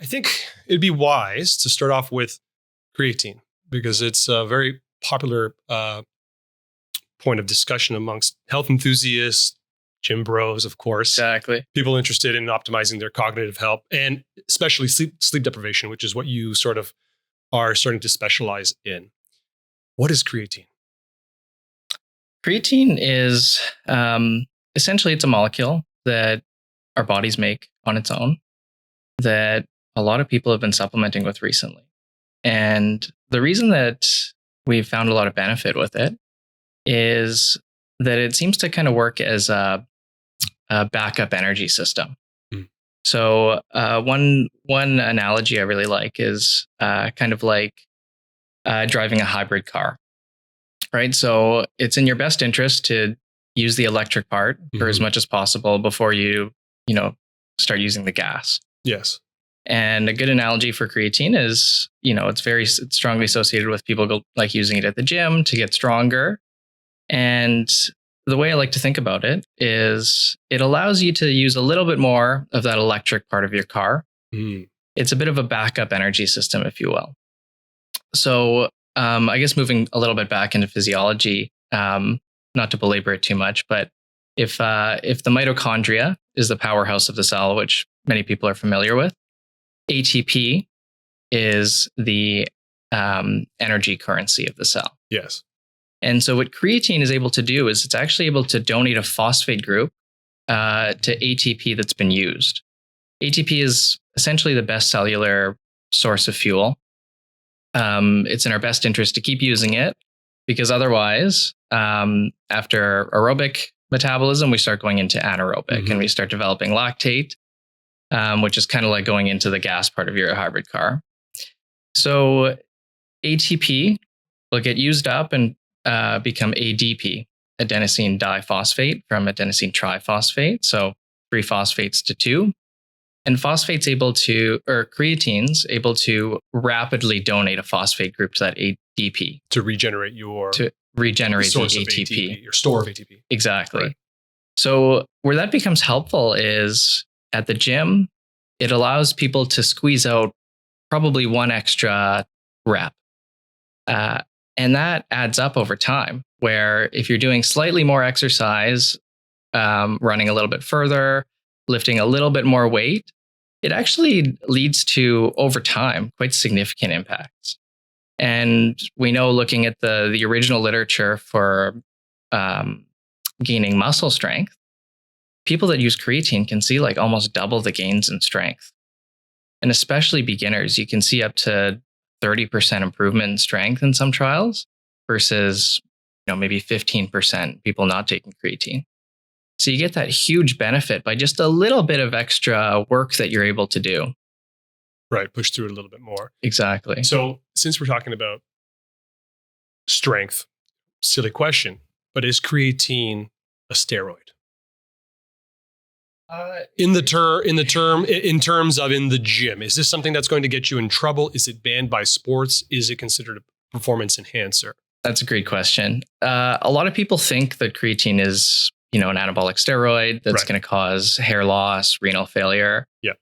I think it'd be wise to start off with creatine because it's a very popular point of discussion amongst health enthusiasts, gym bros, of course. Exactly. People interested in optimizing their cognitive health and especially sleep deprivation, which is what you sort of are starting to specialize in. What is creatine? Creatine is essentially it's a molecule that our bodies make on its own that a lot of people have been supplementing with recently. And the reason that we've found a lot of benefit with it is that it seems to kind of work as a backup energy system. Mm. So one analogy I really like is kind of like driving a hybrid car, right? So it's in your best interest to use the electric part for as much as possible before you start using the gas. Yes. And a good analogy for creatine is, it's strongly associated with people like using it at the gym to get stronger. And the way I like to think about it is it allows you to use a little bit more of that electric part of your car. Mm. It's a bit of a backup energy system, if you will. So I guess moving a little bit back into physiology, not to belabor it too much, but if the mitochondria is the powerhouse of the cell, which many people are familiar with, ATP is the energy currency of the cell. Yes. And so what creatine is able to do is it's actually able to donate a phosphate group to ATP that's been used. ATP is essentially the best cellular source of fuel. It's in our best interest to keep using it because otherwise, after aerobic metabolism, we start going into anaerobic and we start developing lactate, which is kind of like going into the gas part of your hybrid car. So ATP will get used up and become ADP, adenosine diphosphate, from adenosine triphosphate. So 3 phosphates to 2. And creatine's able to rapidly donate a phosphate group to that ADP. To regenerate the ATP. Your store of ATP. Exactly. Right. So where that becomes helpful is at the gym, it allows people to squeeze out probably one extra rep. And that adds up over time, where if you're doing slightly more exercise, running a little bit further, lifting a little bit more weight, it actually leads to, over time, quite significant impacts. And we know, looking at the original literature for gaining muscle strength, people that use creatine can see like almost double the gains in strength. And especially beginners, you can see up to 30% improvement in strength in some trials versus maybe 15% people not taking creatine. So you get that huge benefit by just a little bit of extra work that you're able to do. Right. Push through it a little bit more. Exactly. So since we're talking about strength, silly question, but is creatine a steroid? In terms of in the gym, is this something that's going to get you in trouble? Is it banned by sports? Is it considered a performance enhancer? That's a great question. A lot of people think that creatine is, an anabolic steroid that's going to cause hair loss, renal failure. Yeah.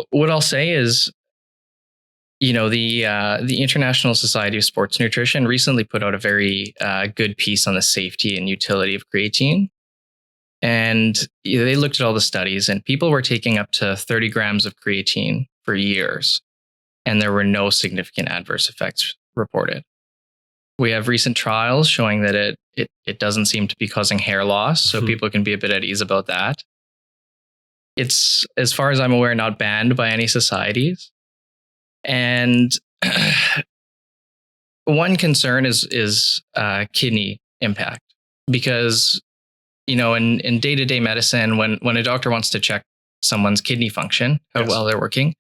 What I'll say is, the International Society of Sports Nutrition recently put out a very good piece on the safety and utility of creatine. And they looked at all the studies, and people were taking up to 30 grams of creatine for years, and there were no significant adverse effects reported. We have recent trials showing that it doesn't seem to be causing hair loss, so people can be a bit at ease about that. It's, as far as I'm aware, not banned by any societies. And one concern is kidney impact, because in day-to-day medicine, when a doctor wants to check someone's kidney function, how well they're working,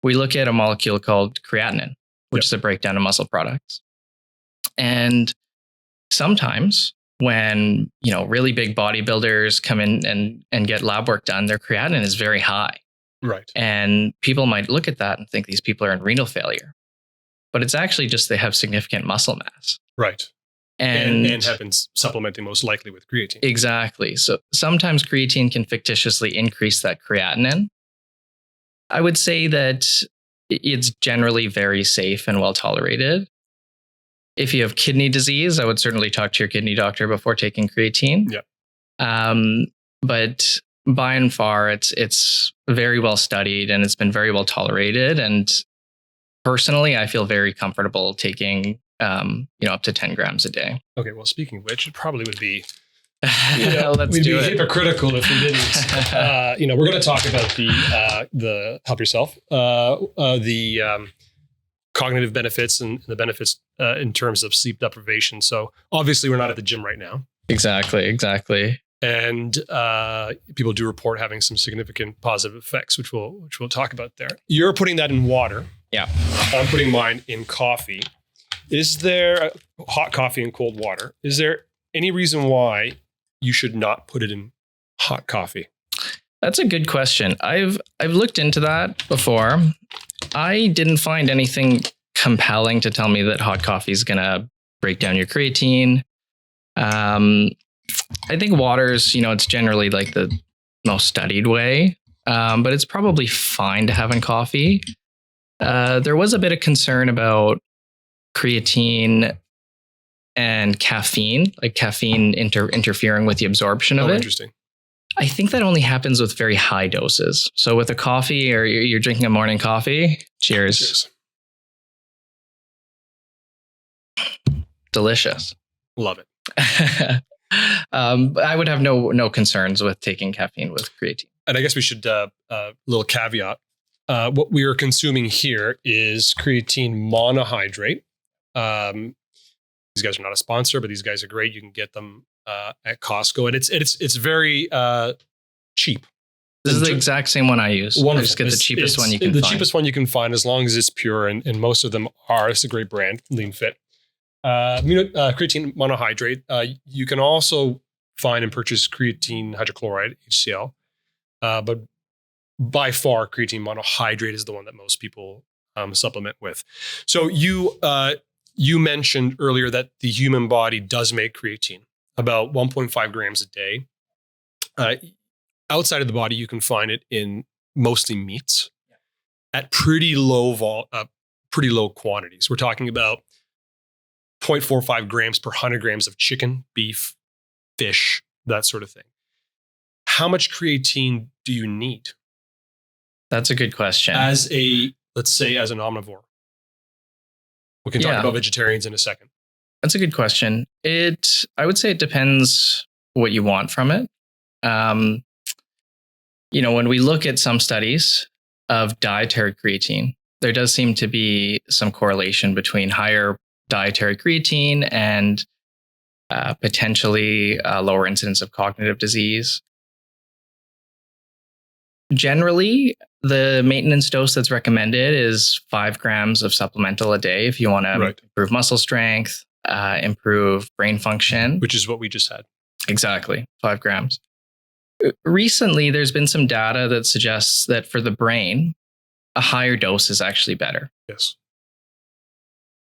we look at a molecule called creatinine, which is a breakdown of muscle products. And sometimes when, really big bodybuilders come in and get lab work done, their creatinine is very high. Right. And people might look at that and think these people are in renal failure. But it's actually just they have significant muscle mass. Right. And have been supplementing most likely with creatine. Exactly. So sometimes creatine can fictitiously increase that creatinine. I would say that it's generally very safe and well tolerated. If you have kidney disease, I would certainly talk to your kidney doctor before taking creatine. Yeah. But by and far, it's very well studied and it's been very well tolerated. And personally, I feel very comfortable taking up to 10 grams a day. Okay. Well, speaking of which, it probably would be Let's do it. Hypocritical if we didn't. We're going to talk about the help yourself, the cognitive benefits and the benefits in terms of sleep deprivation. So obviously, we're not at the gym right now. Exactly. And people do report having some significant positive effects, which we'll talk about there. You're putting that in water. Yeah. I'm putting mine in coffee. Is there hot coffee and cold water? Is there any reason why you should not put it in hot coffee? That's a good question. I've looked into that before. I didn't find anything compelling to tell me that hot coffee is going to break down your creatine. I think water's, it's generally like the most studied way, but it's probably fine to have in coffee. There was a bit of concern about creatine and caffeine, like caffeine interfering with the absorption of it. Interesting. I think that only happens with very high doses. So with a coffee or you're drinking a morning coffee, cheers. Delicious. Love it. I would have no concerns with taking caffeine with creatine. And I guess we should, little caveat. What we are consuming here is creatine monohydrate. These guys are not a sponsor, but these guys are great. You can get them at Costco, and it's very cheap. This is the exact same one I use. Wonderful. I just get the cheapest one you can find. The cheapest one you can find, as long as it's pure, and most of them are. It's a great brand, Lean Fit. Creatine monohydrate. You can also find and purchase creatine hydrochloride, HCl. But by far, creatine monohydrate is the one that most people supplement with. So you mentioned earlier that the human body does make creatine, about 1.5 grams a day. Outside of the body, you can find it in mostly meats at pretty low quantities. We're talking about 0.45 grams per 100 grams of chicken, beef, fish, that sort of thing. How much creatine do you need? That's a good question. Let's say as an omnivore. We can talk about vegetarians in a second. That's a good question. I would say it depends what you want from it. When we look at some studies of dietary creatine, there does seem to be some correlation between higher dietary creatine and potentially lower incidence of cognitive disease. Generally, the maintenance dose that's recommended is 5 grams of supplemental a day if you want to improve muscle strength, improve brain function. Which is what we just had. Exactly, 5 grams. Recently, there's been some data that suggests that for the brain, a higher dose is actually better. Yes.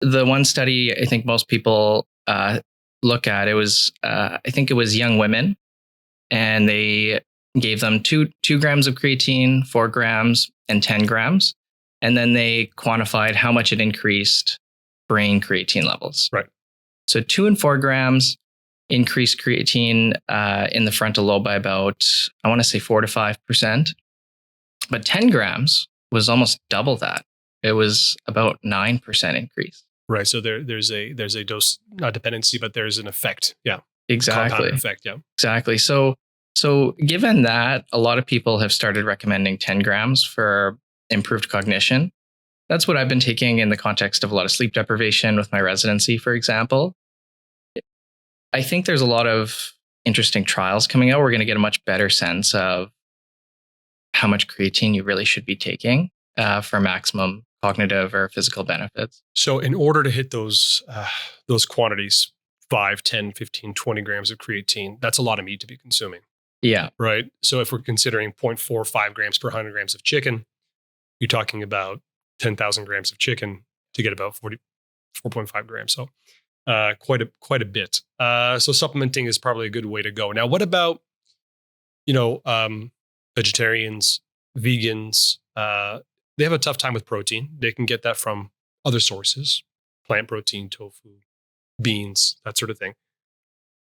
The one study I think most people look at, I think it was young women, and they gave them 2 grams of creatine, 4 grams, and 10 grams. And then they quantified how much it increased brain creatine levels. Right. So 2 and 4 grams increased creatine in the frontal lobe by about, I want to say 4 to 5%. But 10 grams was almost double that. It was about 9% increase. Right. So there's a dose, not dependency, but there's an effect. Yeah. Exactly. Compound effect. Yeah. Exactly. So given that, a lot of people have started recommending 10 grams for improved cognition. That's what I've been taking in the context of a lot of sleep deprivation with my residency, for example. I think there's a lot of interesting trials coming out. We're going to get a much better sense of how much creatine you really should be taking for maximum cognitive or physical benefits. So in order to hit those quantities, 5, 10, 15, 20 grams of creatine, that's a lot of meat to be consuming. Yeah. Right. So if we're considering 0.45 grams per 100 grams of chicken, you're talking about 10,000 grams of chicken to get about 4.5 grams. So quite a bit. So supplementing is probably a good way to go. Now, what about, vegetarians, vegans, they have a tough time with protein. They can get that from other sources, plant protein, tofu, beans, that sort of thing.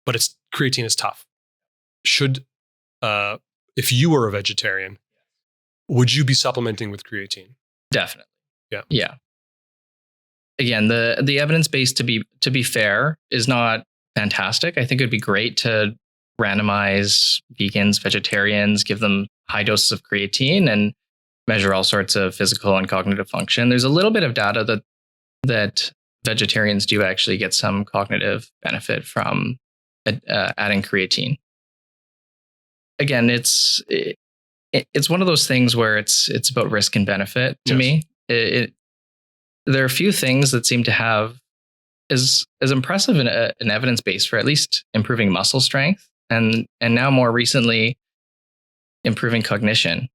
But creatine is tough. If you were a vegetarian, would you be supplementing with creatine? Definitely. Yeah. Yeah. Again, the evidence base, to be fair, is not fantastic. I think it'd be great to randomize vegans, vegetarians, give them high doses of creatine and measure all sorts of physical and cognitive function. There's a little bit of data that vegetarians do actually get some cognitive benefit from adding creatine. Again, it's one of those things where it's about risk and benefit to me. There are a few things that seem to have as impressive an evidence base for at least improving muscle strength and now more recently improving cognition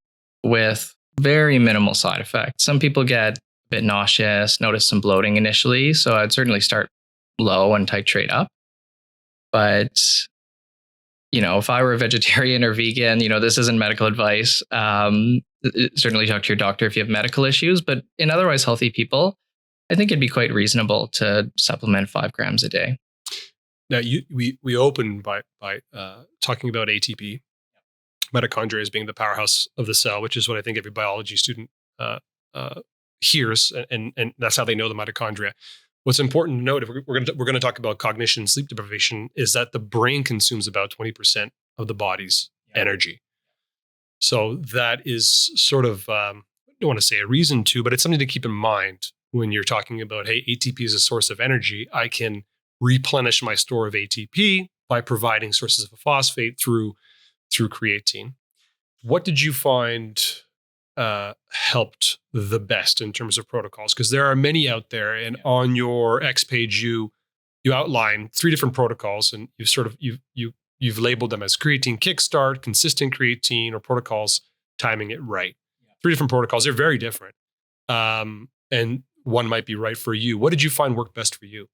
with very minimal side effects. Some people get a bit nauseous, notice some bloating initially, so I'd certainly start low and titrate up. But if I were a vegetarian or vegan, this isn't medical advice. Certainly talk to your doctor if you have medical issues, but in otherwise healthy people, I think it'd be quite reasonable to supplement 5 grams a day. Now, we opened by talking about ATP, mitochondria as being the powerhouse of the cell, which is what I think every biology student hears, and that's how they know the mitochondria. What's important to note, if we're going to talk about cognition, sleep deprivation, is that the brain consumes about 20% of the body's energy. So that is sort of, I don't want to say a reason to, but it's something to keep in mind when you're talking about, hey, ATP is a source of energy. I can replenish my store of ATP by providing sources of phosphate through creatine. What did you find helped the best in terms of protocols? Because there are many out there, and on your X page, you outline 3 different protocols, and you've labeled them as creatine kickstart, consistent creatine, or protocols timing it right. 3 different protocols. They're very different, and one might be right for you. What did you find worked best for you?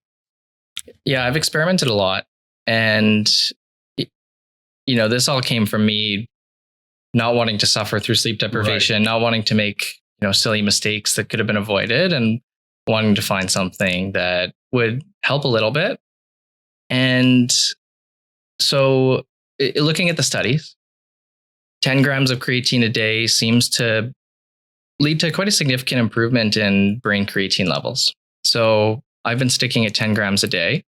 Yeah, I've experimented a lot, and this all came from me not wanting to suffer through sleep deprivation, not wanting to make silly mistakes that could have been avoided, and wanting to find something that would help a little bit. And so, looking at the studies, 10 grams of creatine a day seems to lead to quite a significant improvement in brain creatine levels. So I've been sticking at 10 grams a day.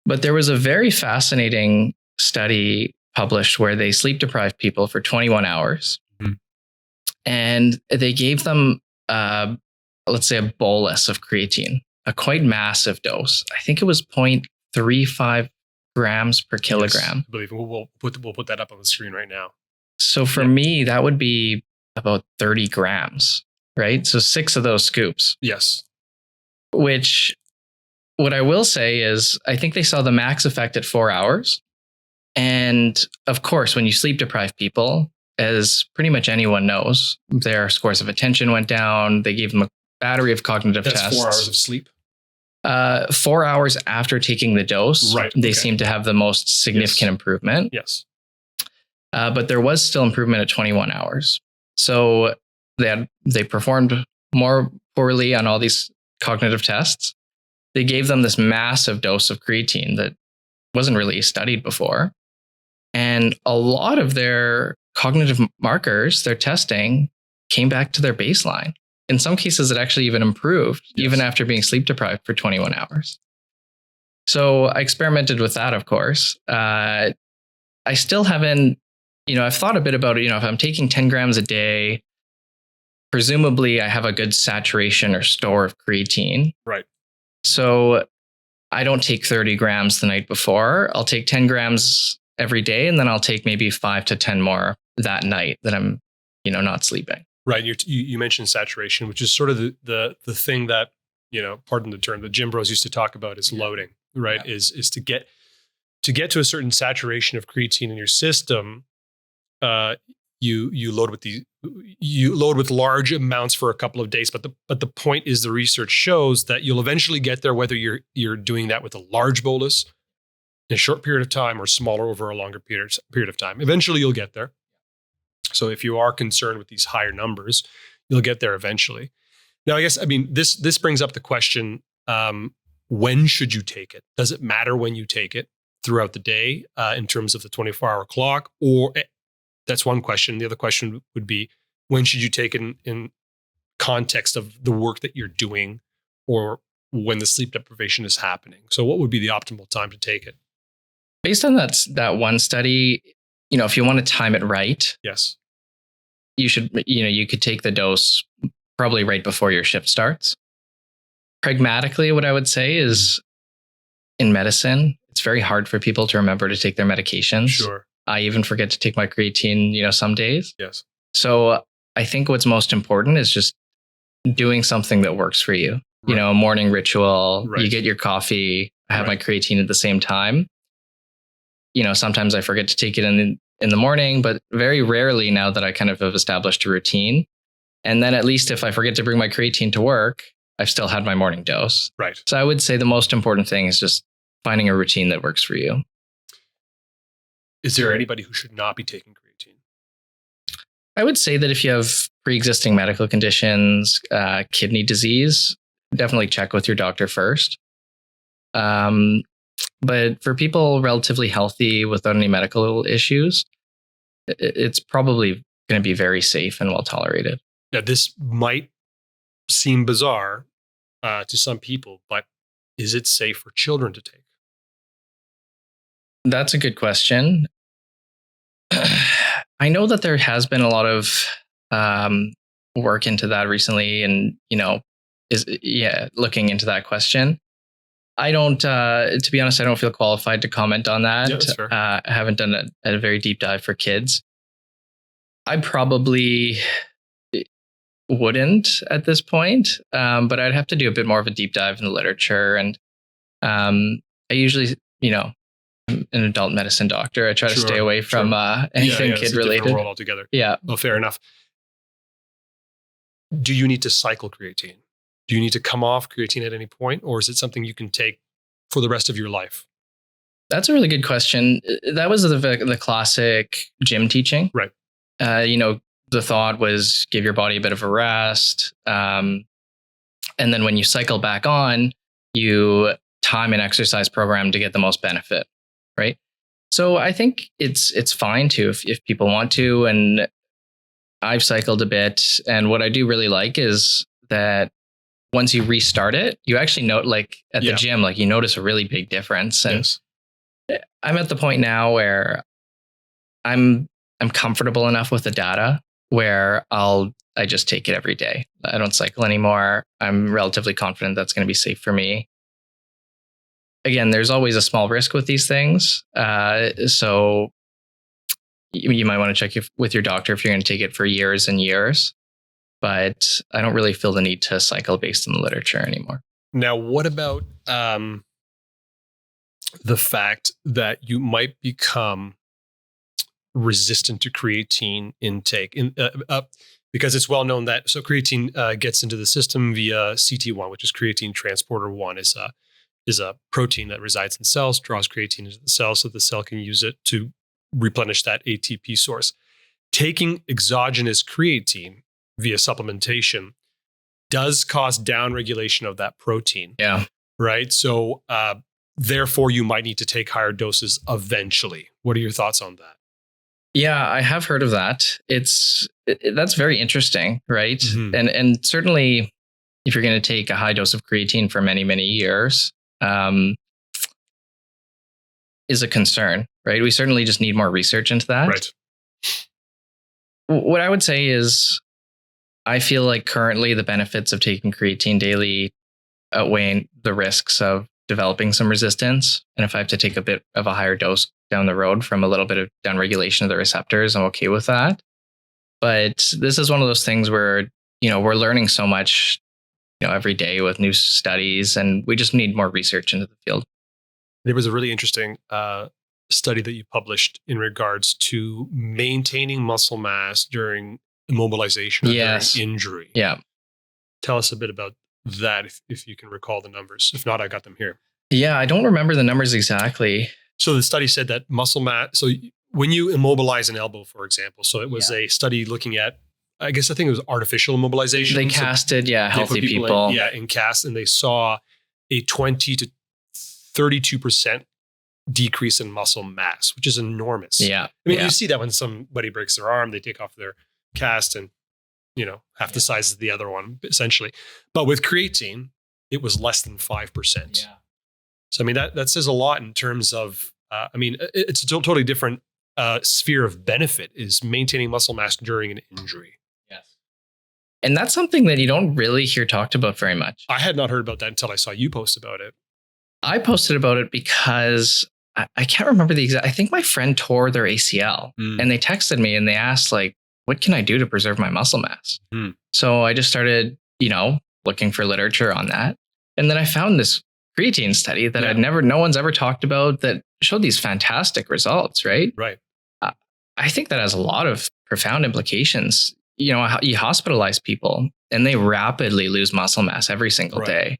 But there was a very fascinating study published where they sleep deprived people for 21 hours. Mm-hmm. And they gave them, let's say, a bolus of creatine, a quite massive dose. I think it was 0.35 grams per kilogram. Yes, I believe we'll put that up on the screen right now. So for me, that would be about 30 grams, right? So 6 of those scoops. Yes. Which, what I will say is, I think they saw the max effect at 4 hours. And of course, when you sleep deprive people, as pretty much anyone knows, their scores of attention went down. They gave them a battery of cognitive tests. That's 4 hours of sleep? 4 hours after taking the dose, they seem to have the most significant improvement. Yes. But there was still improvement at 21 hours. So they performed more poorly on all these cognitive tests. They gave them this massive dose of creatine that wasn't really studied before. And a lot of their cognitive markers, their testing, came back to their baseline. In some cases, it actually even improved, even after being sleep deprived for 21 hours. So I experimented with that, of course. I still haven't, I've thought a bit about it. If I'm taking 10 grams a day, presumably I have a good saturation or store of creatine. Right. So I don't take 30 grams the night before. I'll take 10 grams every day, and then I'll take maybe 5 to 10 more that night that I'm, not sleeping. Right. You mentioned saturation, which is sort of the thing that, pardon the term, the gym bros used to talk about is loading, right? Yeah. Is to get to a certain saturation of creatine in your system. You load with large amounts for a couple of days, but the point is, the research shows that you'll eventually get there, whether you're doing that with a large bolus in a short period of time or smaller over a longer period of time. Eventually, you'll get there. So if you are concerned with these higher numbers, you'll get there eventually. Now, I guess, this brings up the question, when should you take it? Does it matter when you take it throughout the day in terms of the 24-hour clock? Or that's one question. The other question would be, when should you take it in context of the work that you're doing or when the sleep deprivation is happening? So what would be the optimal time to take it? Based on that one study, if you want to time it right, Yes. you should, you could take the dose probably right before your shift starts. Pragmatically, what I would say is, in medicine, it's very hard for people to remember to take their medications. Sure. I even forget to take my creatine, some days. Yes. So I think what's most important is just doing something that works for you. Right. A morning ritual, Right. You get your coffee, I have Right. my creatine at the same time. Sometimes I forget to take it in the morning, but very rarely now that I kind of have established a routine. And then at least if I forget to bring my creatine to work, I've still had my morning dose. Right. So I would say the most important thing is just finding a routine that works for you. Is there anybody who should not be taking creatine? I would say that if you have pre-existing medical conditions, kidney disease, definitely check with your doctor first. But for people relatively healthy without any medical issues, it's probably going to be very safe and well tolerated. Now, this might seem bizarre to some people, but is it safe for children to take? That's a good question. I know that there has been a lot of work into that recently, and looking into that question. I don't, to be honest, I don't feel qualified to comment on that. Yeah, that's fair. I haven't done a very deep dive for kids. I probably wouldn't at this point, but I'd have to do a bit more of a deep dive in the literature. And I usually, I'm an adult medicine doctor. I try to stay away from anything kid related. World altogether. Yeah. Well, fair enough. Do you need to cycle creatine? Do you need to come off creatine at any point, or is it something you can take for the rest of your life? That's a really good question. That was the classic gym teaching. Right. The thought was give your body a bit of a rest. And then when you cycle back on, you time an exercise program to get the most benefit. Right. So I think it's fine to if people want to. And I've cycled a bit. And what I do really like is that once you restart it, you actually note, like at the gym, like you notice a really big difference. And I'm at the point now where I'm comfortable enough with the data where I just take it every day. I don't cycle anymore. I'm relatively confident that's going to be safe for me. Again, there's always a small risk with these things. So you might want to check with your doctor if you're going to take it for years and years. But I don't really feel the need to cycle based on the literature anymore. Now, what about the fact that you might become resistant to creatine intake? Because it's well known that creatine gets into the system via CT1, which is creatine transporter 1, is a protein that resides in cells, draws creatine into the cell so the cell can use it to replenish that ATP source. Taking exogenous creatine via supplementation does cause downregulation of that protein. Yeah. Right. So therefore, you might need to take higher doses eventually. What are your thoughts on that? Yeah, I have heard of that. That's very interesting, right? Mm-hmm. And certainly, if you're going to take a high dose of creatine for many, many years, is a concern, right? We certainly just need more research into that. Right. What I would say is, I feel like currently the benefits of taking creatine daily outweigh the risks of developing some resistance. And if I have to take a bit of a higher dose down the road from a little bit of downregulation of the receptors, I'm okay with that. But this is one of those things where, we're learning so much, every day with new studies, and we just need more research into the field. There was a really interesting study that you published in regards to maintaining muscle mass during immobilization or during injury. Yeah. Tell us a bit about that if you can recall the numbers. If not, I got them here. Yeah, I don't remember the numbers exactly. So the study said that muscle mass, so when you immobilize an elbow, for example, so it was a study looking at, I think it was artificial immobilization. They casted, healthy people. In cast, and they saw a 20 to 32% decrease in muscle mass, which is enormous. Yeah. You see that when somebody breaks their arm, they take off their cast and, half the size of the other one, essentially. But with creatine, it was less than 5%. Yeah. So, that says a lot in terms of, it's a totally different sphere of benefit, is maintaining muscle mass during an injury. Yes. And that's something that you don't really hear talked about very much. I had not heard about that until I saw you post about it. I posted about it because I can't remember the exact, I think my friend tore their ACL and they texted me and they asked, like, what can I do to preserve my muscle mass? So I just started, looking for literature on that. And then I found this creatine study that no one's ever talked about that showed these fantastic results, right? Right. I think that has a lot of profound implications. You hospitalize people and they rapidly lose muscle mass every single day.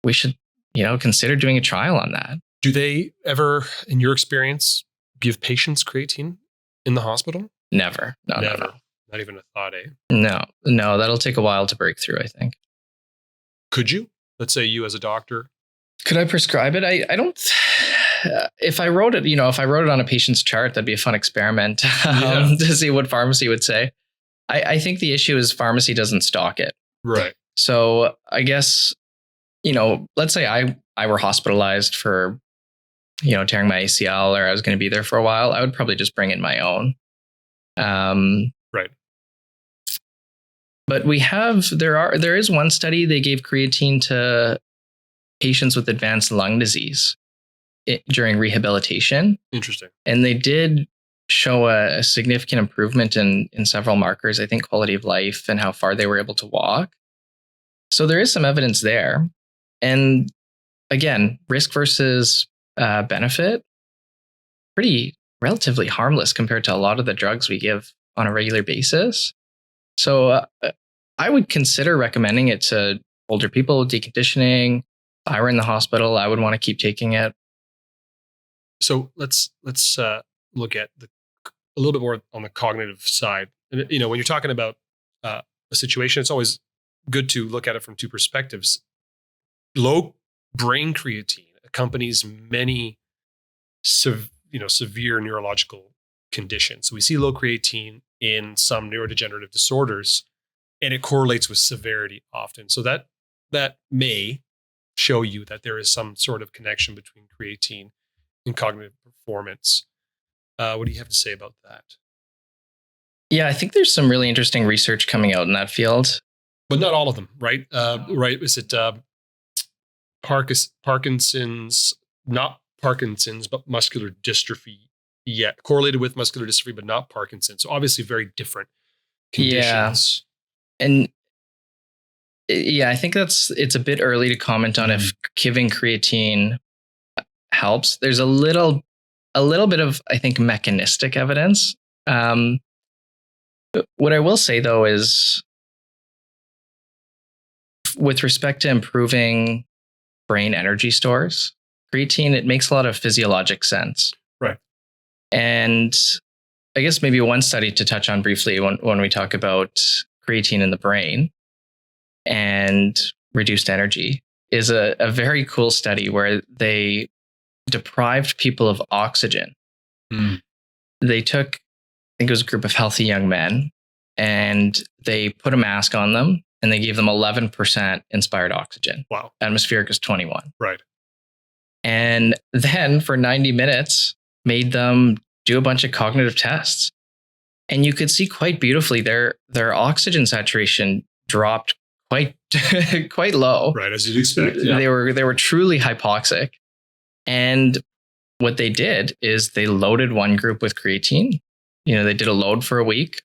We should, consider doing a trial on that. Do they ever, in your experience, give patients creatine in the hospital? Never. No, Never. No. Not even a thought, eh? No, that'll take a while to break through, I think. Could you? Let's say you as a doctor. Could I prescribe it? I don't. If I wrote it, if I wrote it on a patient's chart, that'd be a fun experiment to see what pharmacy would say. I think the issue is pharmacy doesn't stock it. Right. So I guess, let's say I were hospitalized for, tearing my ACL, or I was going to be there for a while. I would probably just bring in my own. Right. But there is one study, they gave creatine to patients with advanced lung disease during rehabilitation. Interesting. And they did show a significant improvement in several markers, I think quality of life and how far they were able to walk. So there is some evidence there. And again, risk versus benefit, pretty relatively harmless compared to a lot of the drugs we give on a regular basis. So I would consider recommending it to older people with deconditioning. If I were in the hospital, I would want to keep taking it. So let's look at a little bit more on the cognitive side. And, when you're talking about a situation, it's always good to look at it from two perspectives. Low brain creatine accompanies many severe neurological conditions. So we see low creatine in some neurodegenerative disorders, and it correlates with severity often. So that may show you that there is some sort of connection between creatine and cognitive performance. What do you have to say about that? Yeah, I think there's some really interesting research coming out in that field. But not all of them, right? Right? Is it Parkinson's, not Parkinson's, but muscular dystrophy? Yeah, correlated with muscular dystrophy, but not Parkinson's. So obviously very different conditions. Yeah. And I think it's a bit early to comment on if giving creatine helps. There's a little bit of, I think, mechanistic evidence. What I will say, though, is with respect to improving brain energy stores, creatine, it makes a lot of physiologic sense. Right. And I guess maybe one study to touch on briefly when we talk about creatine in the brain and reduced energy is a very cool study where they deprived people of oxygen. They took, I think it was a group of healthy young men, and they put a mask on them and they gave them 11% inspired oxygen. Wow. Atmospheric is 21. Right. And then for 90 minutes, made them do a bunch of cognitive tests. And you could see quite beautifully their oxygen saturation dropped quite low. Right, as you'd expect. Yeah. They were truly hypoxic. And what they did is they loaded one group with creatine. They did a load for a week,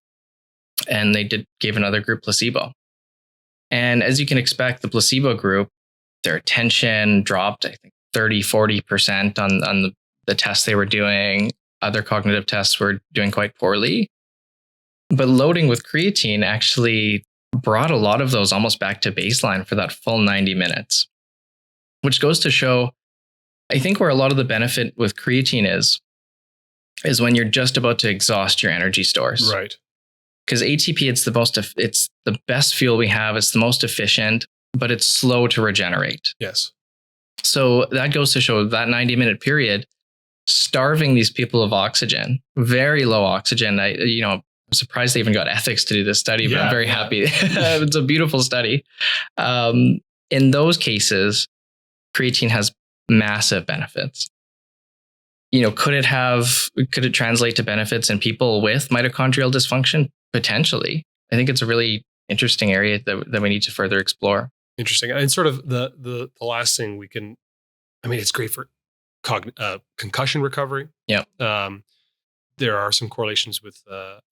and they gave another group placebo. And as you can expect, the placebo group, their attention dropped, I think, 30-40% on the tests they were doing. Other cognitive tests were doing quite poorly. But loading with creatine actually brought a lot of those almost back to baseline for that full 90 minutes, which goes to show, I think, where a lot of the benefit with creatine is is when you're just about to exhaust your energy stores. Right. Because ATP, it's the best fuel we have. It's the most efficient, but it's slow to regenerate. Yes. So that goes to show that 90-minute period, starving these people of oxygen, very low oxygen. I'm surprised they even got ethics to do this study, but I'm very happy. It's a beautiful study. In those cases, creatine has massive benefits. Could it translate to benefits in people with mitochondrial dysfunction? Potentially. I think it's a really interesting area that we need to further explore. Interesting. And sort of the last thing it's great for concussion recovery. Yeah. There are some correlations with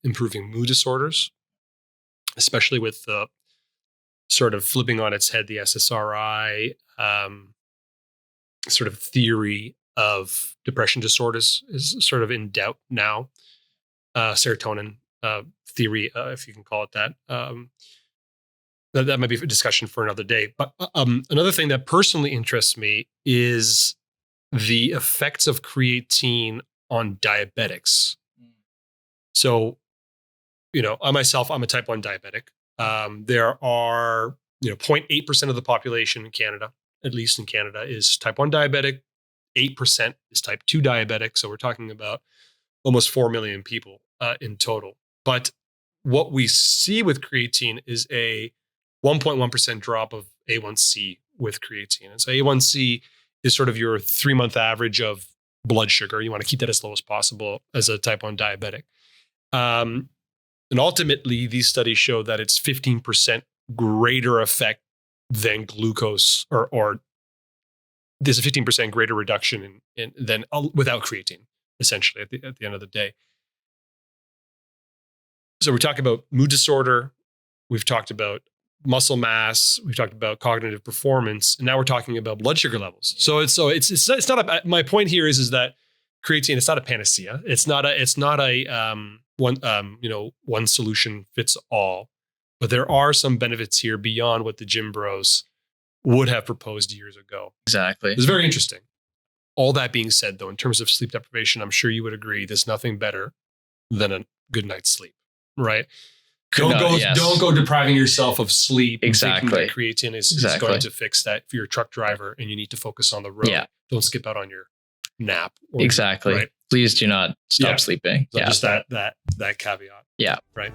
improving mood disorders, especially with sort of flipping on its head the SSRI sort of theory of depression disorders is sort of in doubt now. Serotonin theory, if you can call it that. That might be a discussion for another day. But another thing that personally interests me is the effects of creatine on diabetics. So, I myself, I'm a type 1 diabetic. There are, 0.8% of the population in Canada, at least in Canada, is type 1 diabetic. 8% is type 2 diabetic. So we're talking about almost 4 million people in total. But what we see with creatine is a 1.1% drop of A1C with creatine. And so A1C is sort of your 3-month average of blood sugar. You want to keep that as low as possible as a type 1 diabetic. And ultimately, these studies show that it's 15% greater effect than glucose, or there's a 15% greater reduction than without creatine, essentially, at the end of the day. So we talk about mood disorder, we've talked about muscle mass, we've talked about cognitive performance, and now we're talking about blood sugar levels. So it's not my point here is that creatine, it's not a panacea. It's not a one solution fits all. But there are some benefits here beyond what the gym bros would have proposed years ago. Exactly. It's very interesting. All that being said, though, in terms of sleep deprivation, I'm sure you would agree there's nothing better than a good night's sleep, right? Don't go depriving yourself of sleep. Exactly. Thinking that creatine is going to fix that. If you're a truck driver and you need to focus on the road, don't skip out on your nap. Exactly. Right? Please do not stop sleeping. So just that caveat. Yeah. Right.